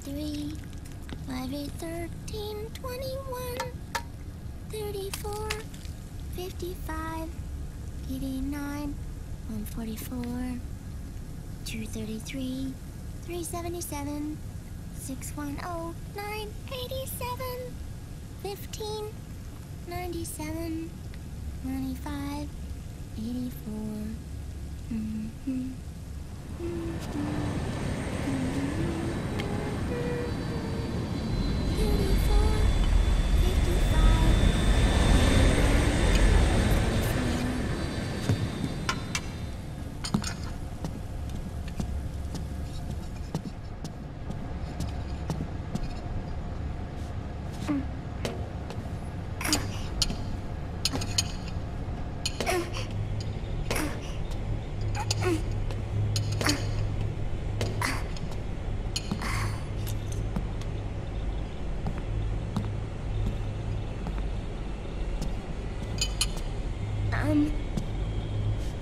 3, 5, 8, 13, 21, 34, 55, 89, 144, 233, 377, 610, 987, 15, 97, 95, 84.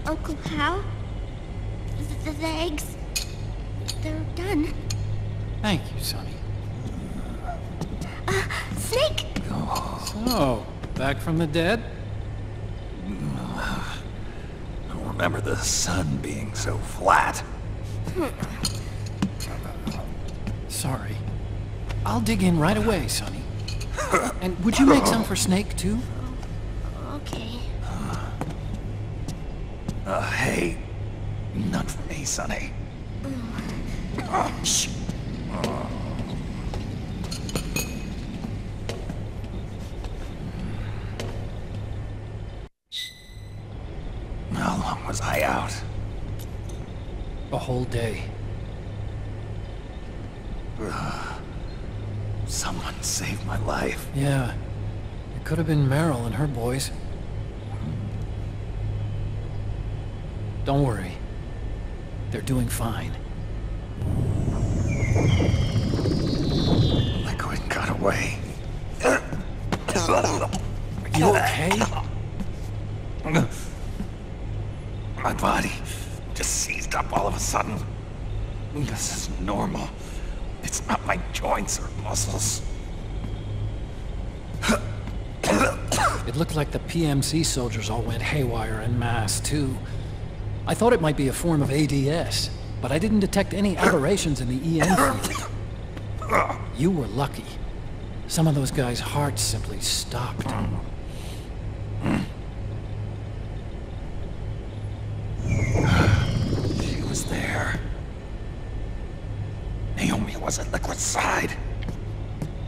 Uncle Hal? The eggs, they're done. Thank you, Sonny. Snake! So, back from the dead? I don't remember the sun being so flat. Sorry. I'll dig in right away, Sonny. And would you make some for Snake, too? Okay. Hey, none for me, Sonny. Shh. How long was I out? A whole day. Someone saved my life. Yeah. It could have been Meryl and her boys. Don't worry. They're doing fine. Liquid got away. Are you okay? My body just seized up all of a sudden. This is normal. It's not my joints or muscles. It looked like the PMC soldiers all went haywire en masse, too. I thought it might be a form of ADS, but I didn't detect any aberrations in the EM field. You were lucky. Some of those guys' hearts simply stopped. She was there. Naomi was at Liquid's side.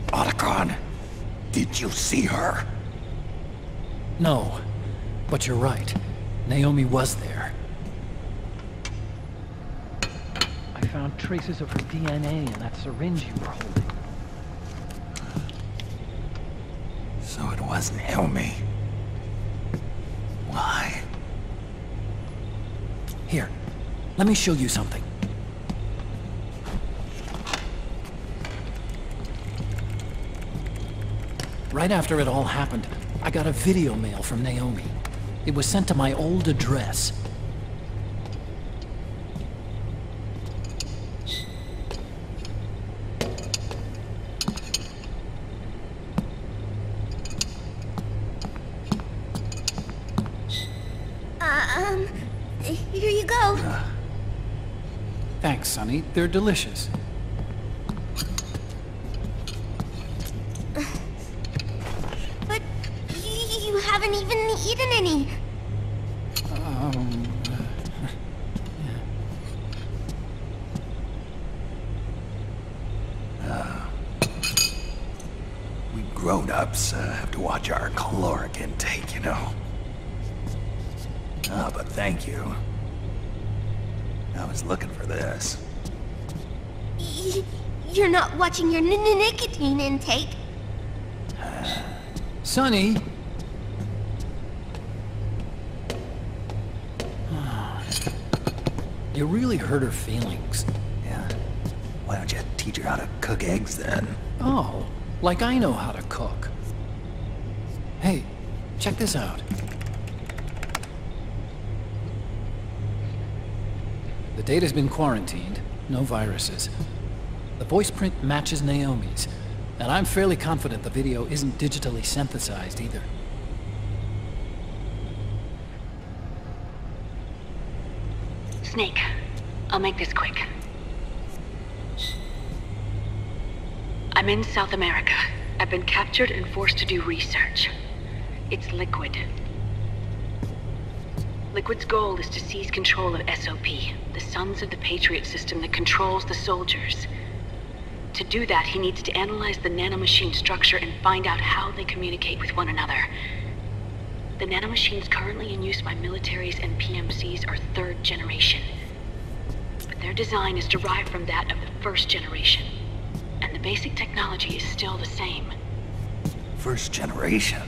Otacon, did you see her? No, but you're right. Naomi was there. I found traces of her DNA in that syringe you were holding. So it was Naomi. Why? Here, let me show you something. Right after it all happened, I got a video mail from Naomi. It was sent to my old address. Here you go. Thanks, Sonny. They're delicious. But you haven't even eaten any. We grown-ups have to watch our caloric intake, you know. But thank you. I was looking for this. You're not watching your nicotine intake. Sonny! You really hurt her feelings. Yeah. Why don't you teach her how to cook eggs then? Oh, like I know how to cook. Hey, check this out. The data's been quarantined, no viruses. The voice print matches Naomi's, and I'm fairly confident the video isn't digitally synthesized either. Snake, I'll make this quick. I'm in South America. I've been captured and forced to do research. It's Liquid. Liquid's goal is to seize control of SOP, the Sons of the Patriot system that controls the soldiers. To do that, he needs to analyze the nanomachine structure and find out how they communicate with one another. The nanomachines currently in use by militaries and PMCs are third generation. But their design is derived from that of the first generation. And the basic technology is still the same. First generation?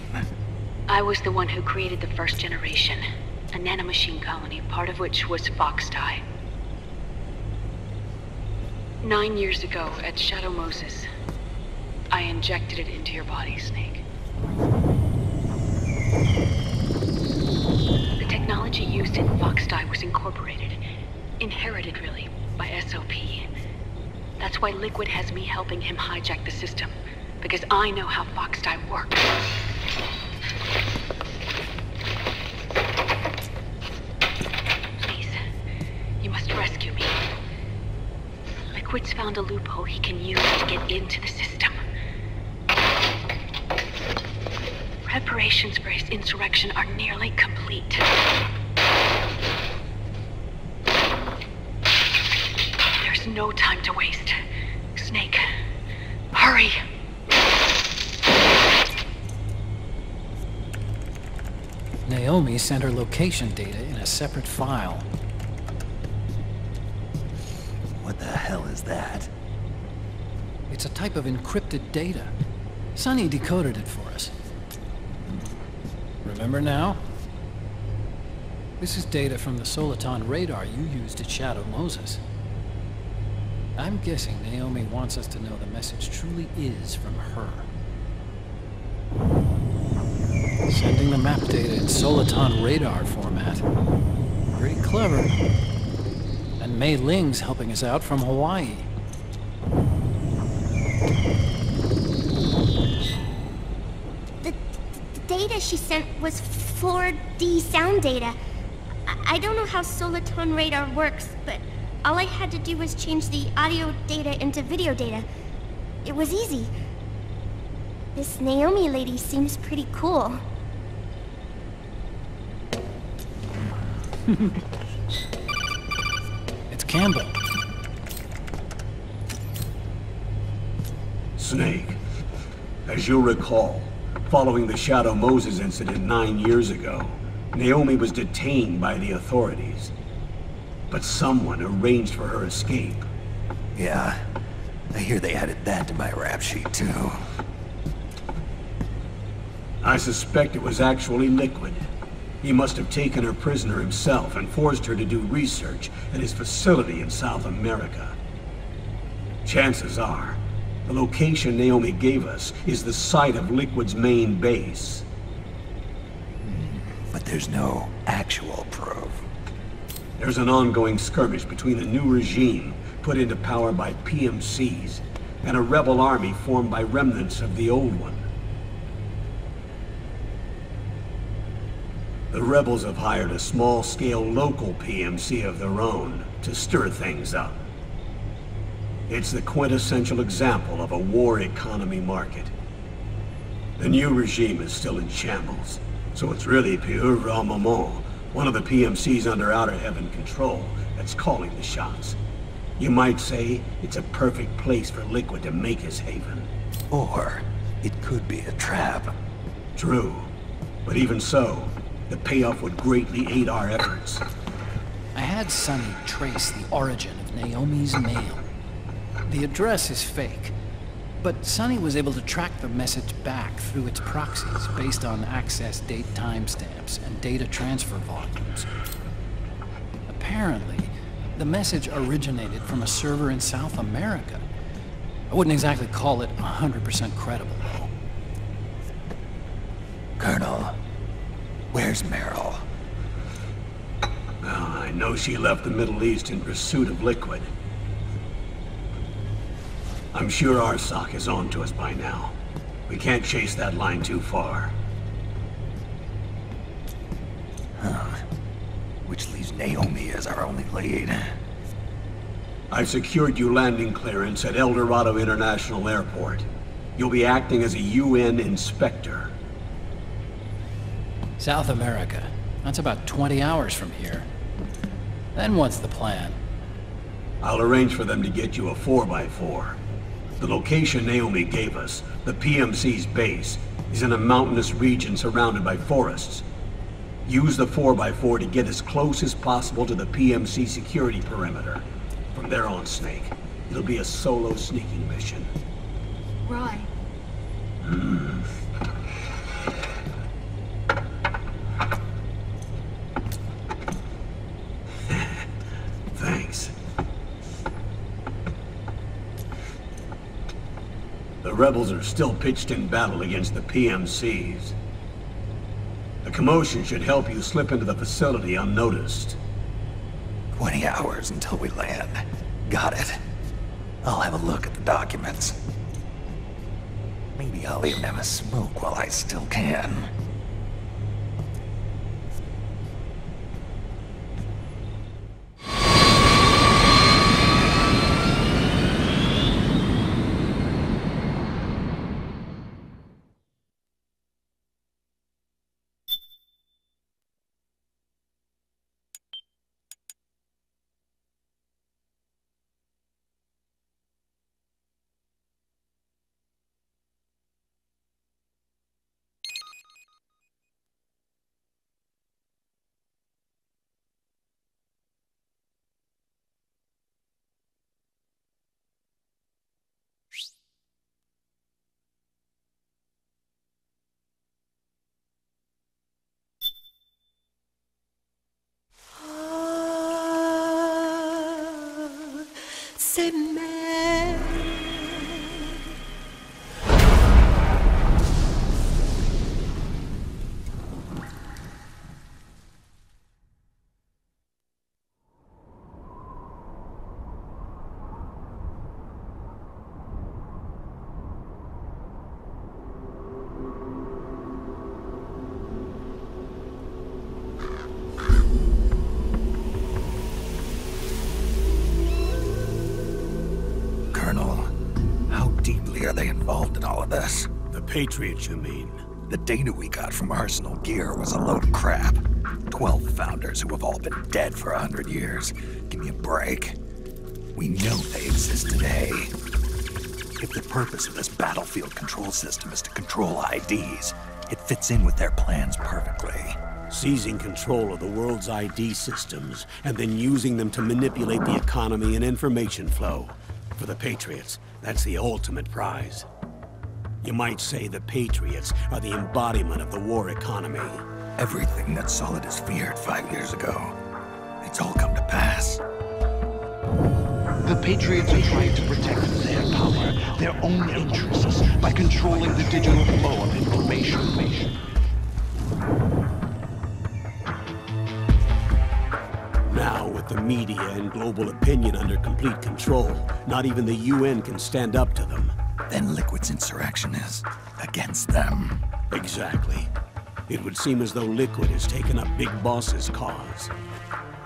I was the one who created the first generation. A nanomachine colony, part of which was Foxdie. 9 years ago, at Shadow Moses, I injected it into your body, Snake. The technology used in Foxdie was incorporated, inherited really, by SOP. That's why Liquid has me helping him hijack the system, because I know how Foxdie works. Please, you must rescue me. Liquid's found a loophole he can use to get into the system. Preparations for his insurrection are nearly complete. There's no time to waste. Snake, hurry! Naomi sent her location data in a separate file. What the hell is that? It's a type of encrypted data. Sonny decoded it for us. Remember now? This is data from the Soliton radar you used at Shadow Moses. I'm guessing Naomi wants us to know the message truly is from her. Sending the map data in Soliton radar format. Pretty clever. And Mei Ling's helping us out from Hawaii. The data she sent was 4D sound data. I don't know how Soliton radar works, but all I had to do was change the audio data into video data. It was easy. This Naomi lady seems pretty cool. It's Campbell. Snake, as you'll recall, following the Shadow Moses incident 9 years ago, Naomi was detained by the authorities. But someone arranged for her escape. Yeah, I hear they added that to my rap sheet too. I suspect it was actually Liquid. He must have taken her prisoner himself and forced her to do research at his facility in South America. Chances are, the location Naomi gave us is the site of Liquid's main base. But there's no actual proof. There's an ongoing skirmish between the new regime put into power by PMCs and a rebel army formed by remnants of the old one. The rebels have hired a small-scale local PMC of their own to stir things up. It's the quintessential example of a war economy market. The new regime is still in shambles, so it's really pure moment, one of the PMCs under Outer Heaven control, that's calling the shots. You might say it's a perfect place for Liquid to make his haven. Or it could be a trap. True, but even so, the payoff would greatly aid our efforts. I had Sonny trace the origin of Naomi's mail. The address is fake, but Sonny was able to track the message back through its proxies based on access date timestamps and data transfer volumes. Apparently, the message originated from a server in South America. I wouldn't exactly call it 100% credible, though. Colonel, where's Meryl? I know she left the Middle East in pursuit of Liquid. I'm sure Arsak is on to us by now. We can't chase that line too far. Which leaves Naomi as our only lead. I've secured you landing clearance at El Dorado International Airport. You'll be acting as a UN inspector. South America. That's about 20 hours from here. Then what's the plan? I'll arrange for them to get you a 4x4. The location Naomi gave us, the PMC's base, is in a mountainous region surrounded by forests. Use the 4x4 to get as close as possible to the PMC security perimeter. From there on, Snake, it'll be a solo sneaking mission. Right. Thanks. The rebels are still pitched in battle against the PMCs. The commotion should help you slip into the facility unnoticed. 20 hours until we land. Got it. I'll have a look at the documents. Maybe I'll even have a smoke while I still can. C'est mère. Are they involved in all of this? The Patriots, you mean? The data we got from Arsenal Gear was a load of crap. 12 founders who have all been dead for 100 years. Give me a break. We know they exist today. If the purpose of this battlefield control system is to control IDs, it fits in with their plans perfectly. Seizing control of the world's ID systems, and then using them to manipulate the economy and information flow. For the Patriots, that's the ultimate prize. You might say the Patriots are the embodiment of the war economy. Everything that Solidus feared 5 years ago, it's all come to pass. The Patriots are trying to protect their power, their own interests, by controlling the digital flow of information. Now, with the media and global opinion under complete control, not even the UN can stand up to them. Then Liquid's insurrection is against them. Exactly. It would seem as though Liquid has taken up Big Boss's cause.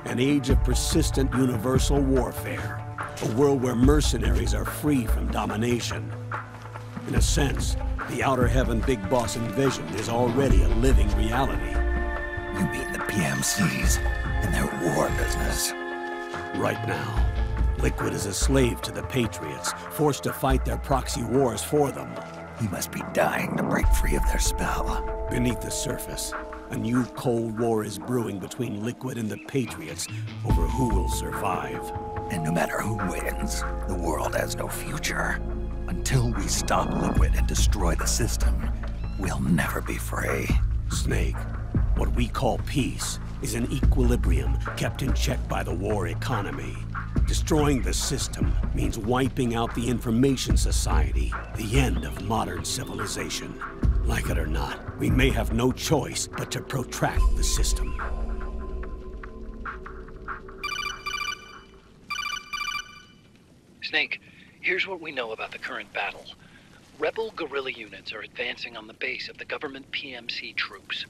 An age of persistent universal warfare. A world where mercenaries are free from domination. In a sense, the Outer Heaven Big Boss invasion is already a living reality. You mean the PMCs and their war business? Right now, Liquid is a slave to the Patriots, forced to fight their proxy wars for them. He must be dying to break free of their spell. Beneath the surface, a new Cold War is brewing between Liquid and the Patriots over who will survive. And no matter who wins, the world has no future. Until we stop Liquid and destroy the system, we'll never be free. Snake, what we call peace is an equilibrium kept in check by the war economy. Destroying the system means wiping out the information society, the end of modern civilization. Like it or not, we may have no choice but to protract the system. Snake, Here's what we know about the current battle. Rebel guerrilla units are advancing on the base of the government PMC troops.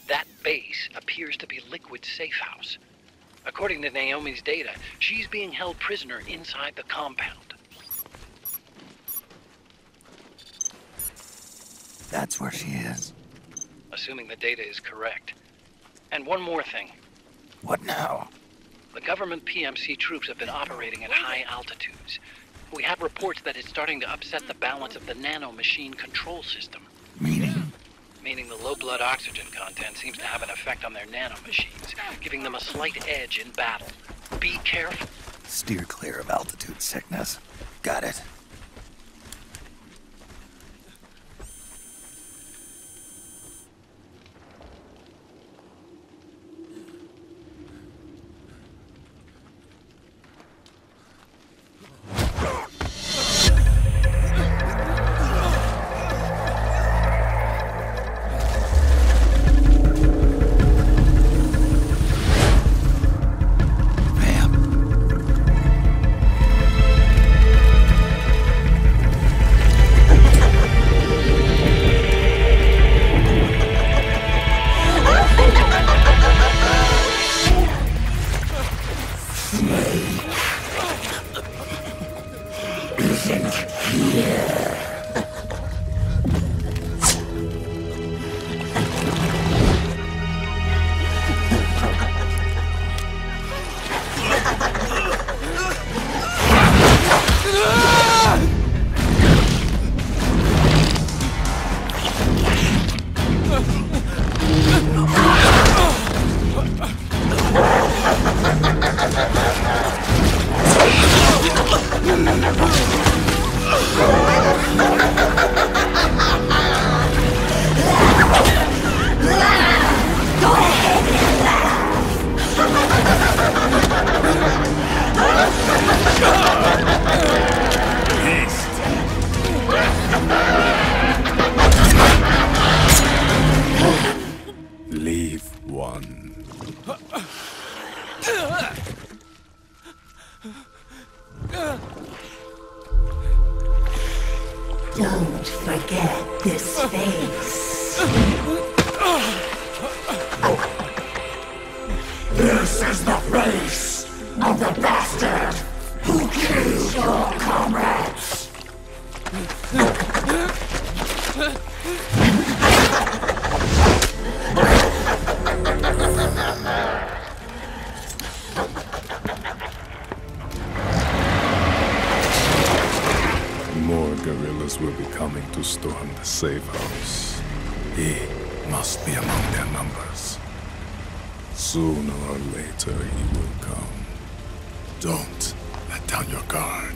That base appears to be Liquid's safe house. According to Naomi's data, she's being held prisoner inside the compound. That's where she is. Assuming the data is correct. And one more thing. What now? The government PMC troops have been operating at high altitudes. We have reports that it's starting to upset the balance of the nanomachine control system. Meaning? Meaning the low blood oxygen content seems to have an effect on their nanomachines, giving them a slight edge in battle. Be careful. Steer clear of altitude sickness. Got it. Leave one. Don't forget this face. This is the face of the bastard who killed your comrades. More guerrillas will be coming to storm the safe house. He must be among their numbers. Sooner or later he will come. Don't let down your guard.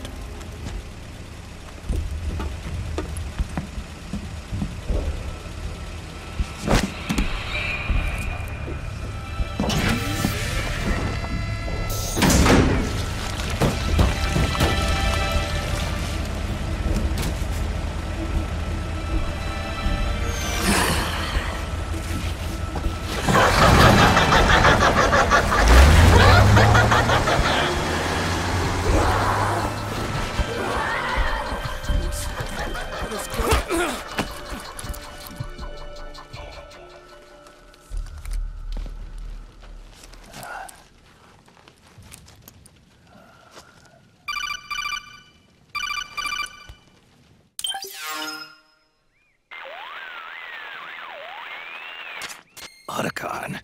Otacon,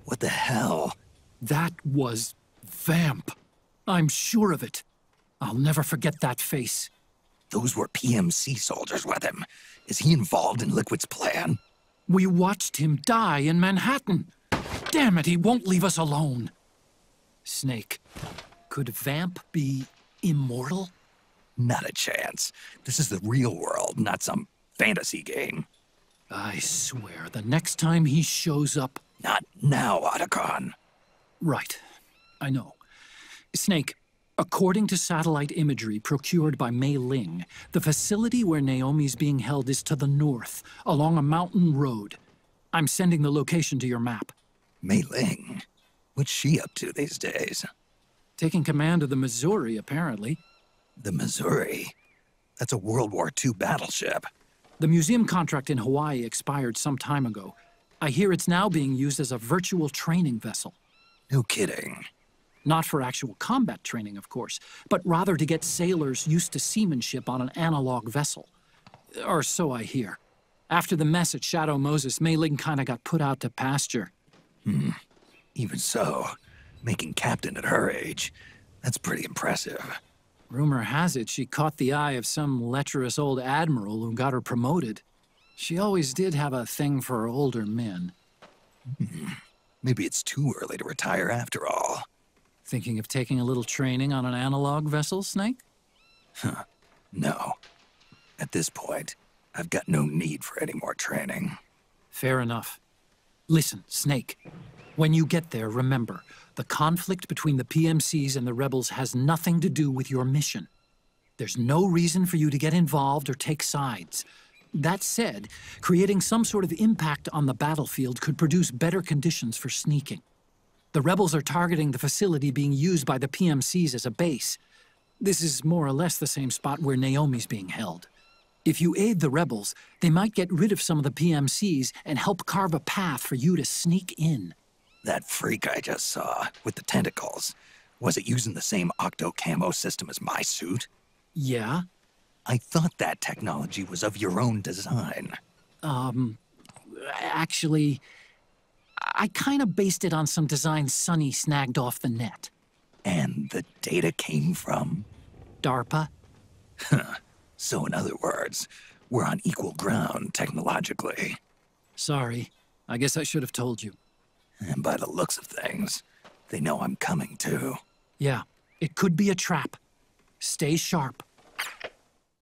what the hell? That was Vamp. I'm sure of it. I'll never forget that face. Those were PMC soldiers with him. Is he involved in Liquid's plan? We watched him die in Manhattan. Damn it, he won't leave us alone. Snake, could Vamp be immortal? Not a chance. This is the real world, not some fantasy game. I swear, the next time he shows up... Not now, Otacon. Right. I know. Snake, according to satellite imagery procured by Mei Ling, the facility where Naomi's being held is to the north, along a mountain road. I'm sending the location to your map. Mei Ling? What's she up to these days? Taking command of the Missouri, apparently. The Missouri? That's a World War II battleship. The museum contract in Hawaii expired some time ago. I hear it's now being used as a virtual training vessel. No kidding. Not for actual combat training, of course, but rather to get sailors used to seamanship on an analog vessel. Or so I hear. After the mess at Shadow Moses, Mei Ling kinda got put out to pasture. Even so, making captain at her age, that's pretty impressive. Rumor has it she caught the eye of some lecherous old admiral who got her promoted. She always did have a thing for older men. Maybe it's too early to retire after all. Thinking of taking a little training on an analog vessel, Snake? No. At this point, I've got no need for any more training. Fair enough. Listen, Snake. When you get there, remember, the conflict between the PMCs and the rebels has nothing to do with your mission. There's no reason for you to get involved or take sides. That said, creating some sort of impact on the battlefield could produce better conditions for sneaking. The rebels are targeting the facility being used by the PMCs as a base. This is more or less the same spot where Naomi's being held. If you aid the rebels, they might get rid of some of the PMCs and help carve a path for you to sneak in. That freak I just saw, with the tentacles, was it using the same octo-camo system as my suit? Yeah? I thought that technology was of your own design. Actually, I kinda based it on some designs Sonny snagged off the net. And the data came from? DARPA? So in other words, we're on equal ground technologically. Sorry. I guess I should have told you. And by the looks of things, they know I'm coming too. Yeah, it could be a trap. Stay sharp.